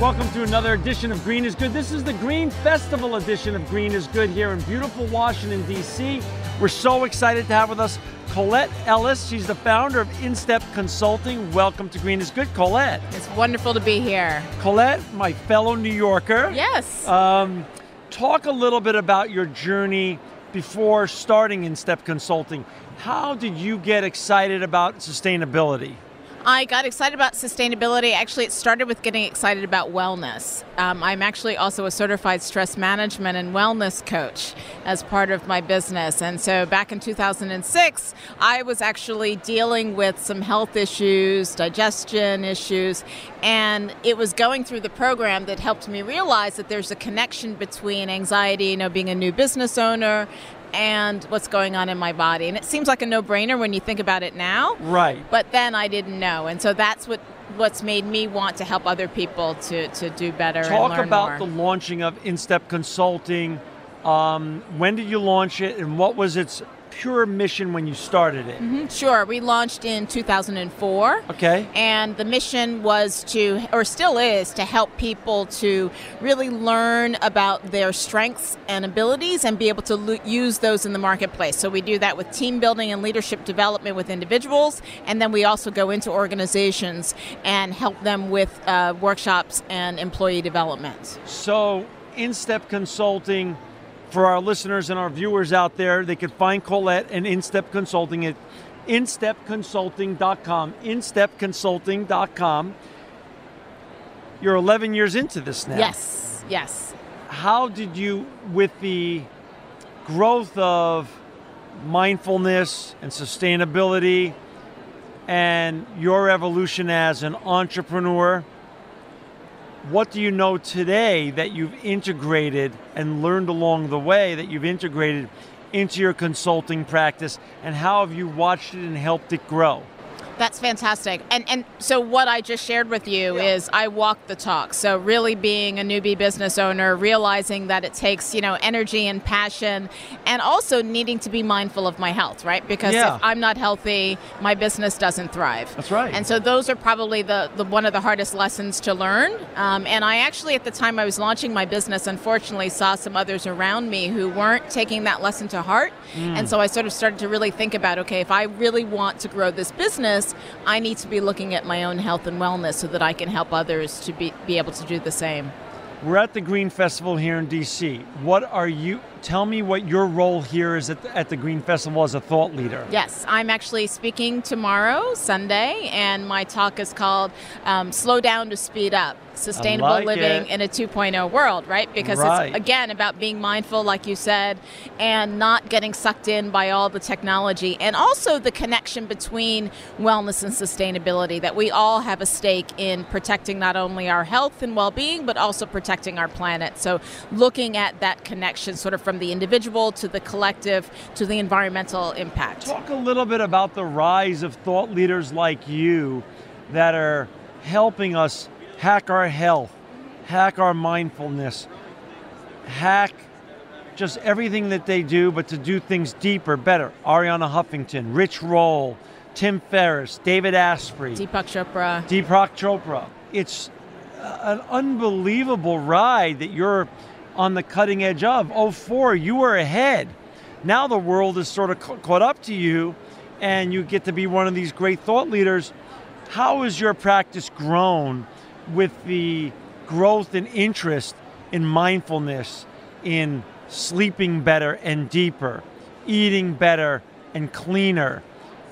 Welcome to another edition of Green is Good. This is the Green Festival edition of Green is Good here in beautiful Washington, D.C. We're so excited to have with us Colette Ellis. She's the founder of InStep Consulting. Welcome to Green is Good, Colette. It's wonderful to be here. Colette, my fellow New Yorker. Yes. Talk a little bit about your journey before starting InStep Consulting. How did you get excited about sustainability? I got excited about sustainability. Actually, it started with getting excited about wellness. I'm actually also a certified stress management and wellness coach as part of my business. And so back in 2006, I was actually dealing with some health issues, digestion issues, and it was going through the program that helped me realize that there's a connection between anxiety, being a new business owner, and what's going on in my body. And it seems like a no-brainer when you think about it now. Right. But then I didn't know. And so that's what's made me want to help other people to do better and learn more. Talk about the launching of InStep Consulting. When did you launch it, and what was its pure mission when you started it? Mm-hmm. Sure. We launched in 2004. Okay. And the mission was to, or still is, to help people to really learn about their strengths and abilities and be able to use those in the marketplace. So we do that with team building and leadership development with individuals, and then we also go into organizations and help them with workshops and employee development. So InStep Consulting, for our listeners and our viewers out there, they can find Colette and InStep Consulting at instepconsulting.com, instepconsulting.com. You're 11 years into this now. Yes, yes. How did you, with the growth of mindfulness and sustainability and your evolution as an entrepreneur, what do you know today that you've integrated and learned along the way that you've integrated into your consulting practice, and how have you watched it and helped it grow? That's fantastic. And so what I just shared with you is I walk the talk. So really being a newbie business owner, realizing that it takes, energy and passion, and also needing to be mindful of my health, right? Because if I'm not healthy, my business doesn't thrive. That's right. And so those are probably the one of the hardest lessons to learn. And I actually, at the time I was launching my business, unfortunately saw some others around me who weren't taking that lesson to heart. And so I sort of started to really think about, okay, if I really want to grow this business, I need to be looking at my own health and wellness so that I can help others to be able to do the same. We're at the Green Festival here in D.C. Tell me what your role here is at the Green Festival as a thought leader. Yes, I'm actually speaking tomorrow, Sunday, and my talk is called Slow Down to Speed Up. Sustainable living in a 2.0 world, right? Because it's, again, about being mindful, like you said, and not getting sucked in by all the technology, and also the connection between wellness and sustainability, that we all have a stake in protecting not only our health and well-being, but also protecting our planet. So looking at that connection sort of from the individual to the collective to the environmental impact. Talk a little bit about the rise of thought leaders like you that are helping us hack our health, hack our mindfulness, hack just everything that they do, but to do things deeper, better. Ariana Huffington, Rich Roll, Tim Ferriss, David Asprey. Deepak Chopra. Deepak Chopra. It's an unbelievable ride that you're on the cutting edge of. 04, you were ahead. Now the world is sort of caught up to you, and you get to be one of these great thought leaders. How has your practice grown with the growth and interest in mindfulness, in sleeping better and deeper, eating better and cleaner,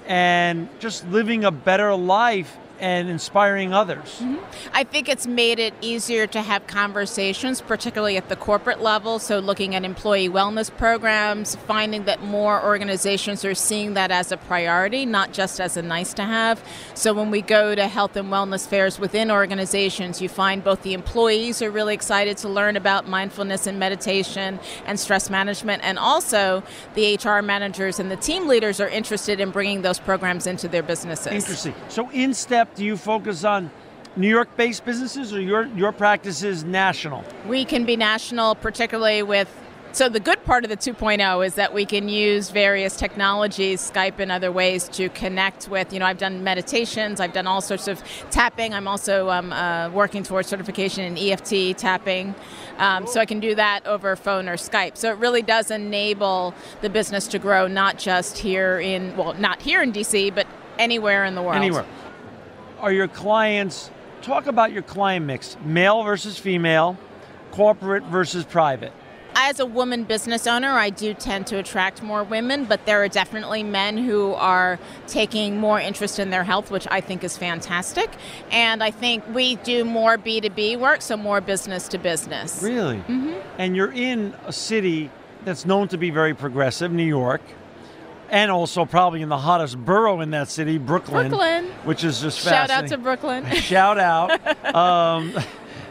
and just living a better life and inspiring others? Mm-hmm. I think it's made it easier to have conversations, particularly at the corporate level. So looking at employee wellness programs, finding that more organizations are seeing that as a priority, not just as a nice to have. So when we go to health and wellness fairs within organizations, you find both the employees are really excited to learn about mindfulness and meditation and stress management, and also the HR managers and the team leaders are interested in bringing those programs into their businesses. Interesting. So InStep, do you focus on New York-based businesses, or your practice is national? We can be national, particularly with So the good part of the 2.0 is that we can use various technologies, Skype and other ways to connect with, I've done meditations, I've done all sorts of tapping. I'm also working towards certification in EFT tapping. So I can do that over phone or Skype. So it really does enable the business to grow, not just not here in DC, but anywhere in the world. Anywhere. Are your clients, talk about your client mix, male versus female, corporate versus private. As a woman business owner, I do tend to attract more women, but there are definitely men who are taking more interest in their health, which I think is fantastic. And I think we do more B2B work, so more business to business. Really? Mm-hmm. And you're in a city that's known to be very progressive, New York, and also probably in the hottest borough in that city, Brooklyn. Which is just fascinating. Shout out to Brooklyn. Shout out.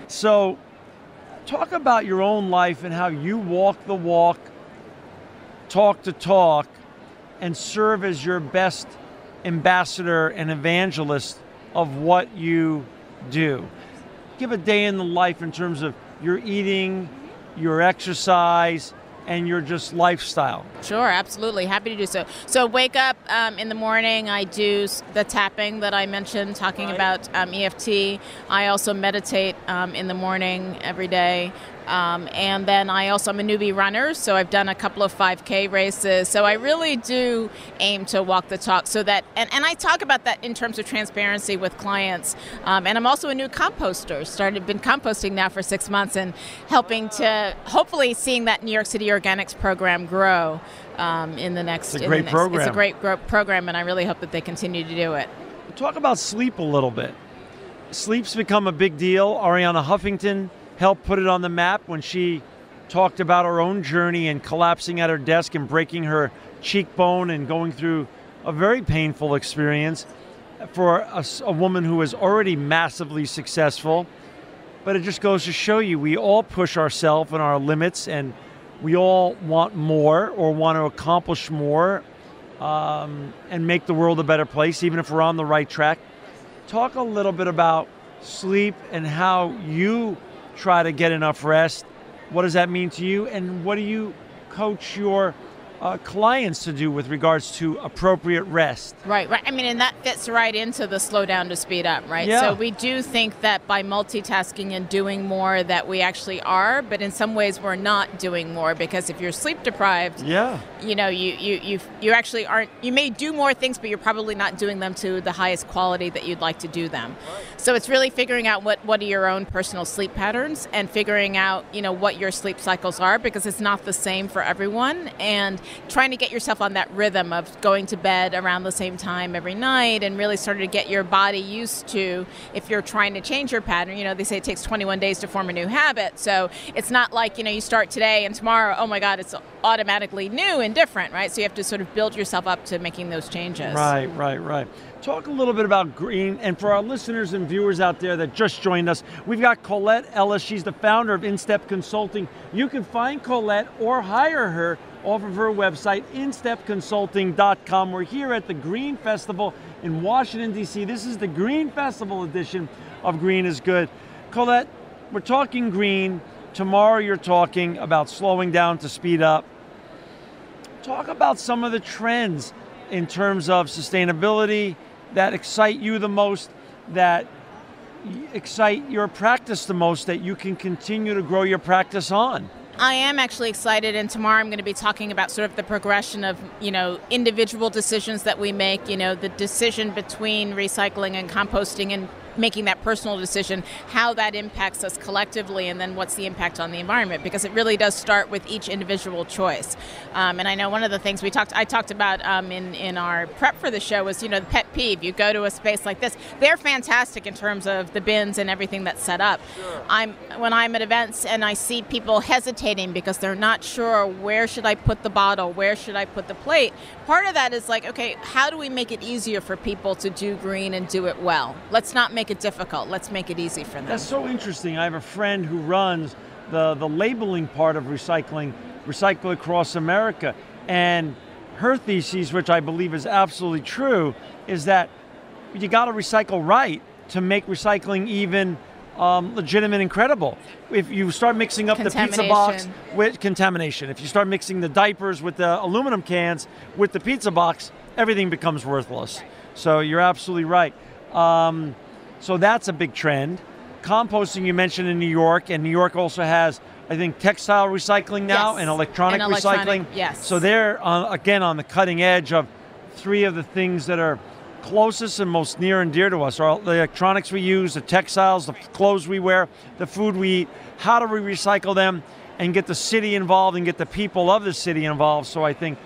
So talk about your own life and how you walk the walk, talk the talk, and serve as your best ambassador and evangelist of what you do. Give a day in the life in terms of your eating, your exercise, and your just lifestyle. Sure, absolutely. Happy to do so. So wake up in the morning, I do the tapping that I mentioned, talking about EFT. I also meditate in the morning every day. And then I'm a newbie runner, so I've done a couple of 5K races. So I really do aim to walk the talk so that, and I talk about that in terms of transparency with clients. And I'm also a new composter, been composting now for 6 months and helping to, hopefully seeing that New York City Organics program grow in the next. It's a great program. It's a great program, and I really hope that they continue to do it. Talk about sleep a little bit. Sleep's become a big deal. Arianna Huffington helped put it on the map when she talked about her own journey and collapsing at her desk and breaking her cheekbone and going through a very painful experience for a woman who is already massively successful. But it just goes to show you, we all push ourselves and our limits, and we all want more or want to accomplish more and make the world a better place, even if we're on the right track. Talk a little bit about sleep and how you try to get enough rest. What does that mean to you? And what do you coach your clients to do with regards to appropriate rest? Right. I mean, and that fits right into the slow down to speed up, right? Yeah. So we do think that by multitasking and doing more that we actually are, but in some ways we're not doing more, because if you're sleep deprived, you actually aren't, you may do more things, but you're probably not doing them to the highest quality that you'd like to do them. So it's really figuring out what are your own personal sleep patterns and figuring out, what your sleep cycles are, because it's not the same for everyone, and trying to get yourself on that rhythm of going to bed around the same time every night and really starting to get your body used to, if you're trying to change your pattern, they say it takes 21 days to form a new habit. So it's not like, you start today and tomorrow, oh my God, it's automatically new and different, right? So you have to sort of build yourself up to making those changes. Right. Talk a little bit about green, and for our listeners and viewers out there that just joined us, we've got Colette Ellis. She's the founder of InStep Consulting. You can find Colette or hire her off of her website, instepconsulting.com. We're here at the Green Festival in Washington, D.C. This is the Green Festival edition of Green is Good. Colette, we're talking green. Tomorrow you're talking about slowing down to speed up. Talk about some of the trends in terms of sustainability that excite you the most, that excite your practice the most, that you can continue to grow your practice on. I am actually excited, and tomorrow I'm going to be talking about sort of the progression of, individual decisions that we make, the decision between recycling and composting and making that personal decision, how that impacts us collectively, and then what's the impact on the environment, because it really does start with each individual choice. And I know one of the things I talked about in our prep for the show was, the pet peeve. You go to a space like this, they're fantastic in terms of the bins and everything that's set up. Sure. When I'm at events and I see people hesitating because they're not sure, where should I put the bottle, where should I put the plate? Part of that is like, okay, how do we make it easier for people to do green and do it well? Let's not make it difficult. Let's make it easy for them. That's so interesting. I have a friend who runs the labeling part of Recycle Across America, and her thesis, which I believe is absolutely true, is that you got to recycle right to make recycling even legitimate and credible. If you start mixing up the pizza box with contamination, if you start mixing the diapers with the aluminum cans with the pizza box, everything becomes worthless. So you're absolutely right. So that's a big trend. Composting you mentioned in New York, and New York also has, I think, textile recycling now, and electronic recycling. Yes. So they're, again, on the cutting edge of three of the things that are closest and most near and dear to us. Are the electronics we use, the textiles, the clothes we wear, the food we eat. How do we recycle them and get the city involved and get the people of the city involved? So I think...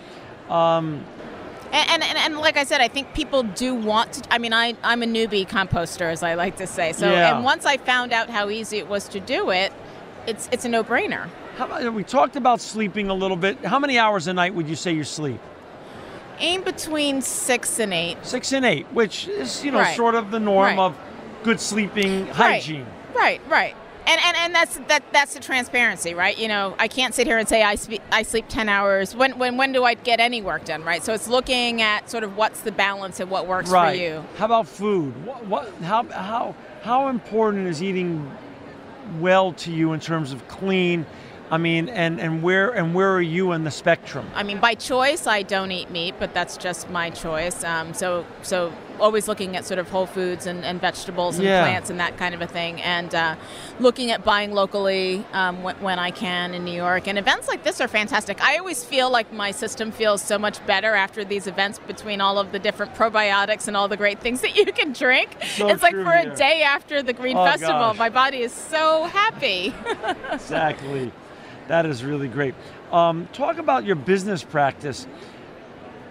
And like I said, I think people do want to. I mean, I'm a newbie composter, as I like to say. So, and once I found out how easy it was to do it, it's a no-brainer. We talked about sleeping a little bit. How many hours a night would you say you sleep? Aim between 6 and 8. 6 and 8, which is sort of the norm of good sleeping hygiene. Right. And that's the transparency, right? I can't sit here and say I sleep 10 hours. When do I get any work done, right? So it's looking at sort of what's the balance and what works for you. How about food? How important is eating well to you in terms of clean? I mean, and where are you in the spectrum? I mean, by choice, I don't eat meat, but that's just my choice. So always looking at sort of whole foods and vegetables and plants and that kind of a thing, and looking at buying locally when I can in New York. And events like this are fantastic. I always feel like my system feels so much better after these events, between all of the different probiotics and all the great things that you can drink. It's like for a day after the Green Festival, my body is so happy. Exactly. That is really great. Talk about your business practice.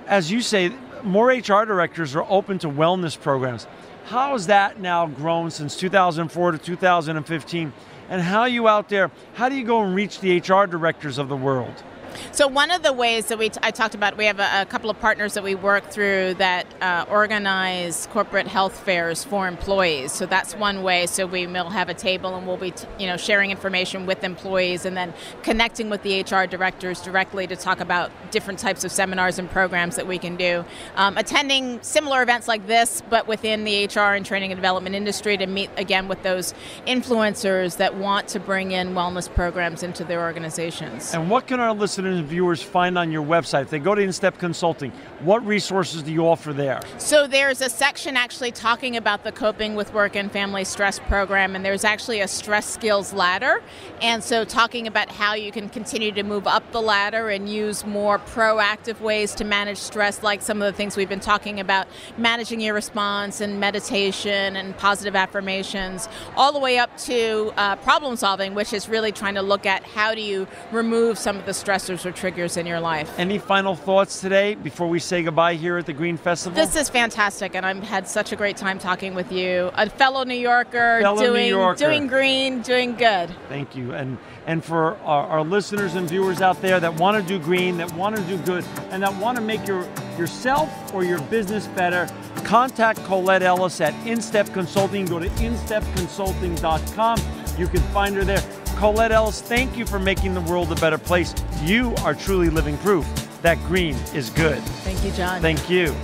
As you say, more HR directors are open to wellness programs. How has that now grown since 2004 to 2015? And how are you out there? How do you go and reach the HR directors of the world? So one of the ways that I talked about, we have a couple of partners that we work through that organize corporate health fairs for employees. So that's one way. So we will have a table and we'll be sharing information with employees and then connecting with the HR directors directly to talk about different types of seminars and programs that we can do. Attending similar events like this, but within the HR and training and development industry, to meet again with those influencers that want to bring in wellness programs into their organizations. And what can our listeners and viewers find on your website? If they go to InStep Consulting, what resources do you offer there? So there's a section actually talking about the Coping with Work and Family Stress program, and there's actually a stress skills ladder. And so talking about how you can continue to move up the ladder and use more proactive ways to manage stress, like some of the things we've been talking about, managing your response and meditation and positive affirmations, all the way up to problem solving, which is really trying to look at how do you remove some of the stressors or triggers in your life. Any final thoughts today before we say goodbye here at the Green Festival? This is fantastic, and I've had such a great time talking with you. A fellow New Yorker, doing green, doing good. Thank you. And for our listeners and viewers out there that want to do green, that want to do good, and that want to make yourself or your business better, contact Colette Ellis at InStep Consulting. Go to instepconsulting.com. You can find her there. Colette Ellis, thank you for making the world a better place. You are truly living proof that green is good. Thank you, John. Thank you.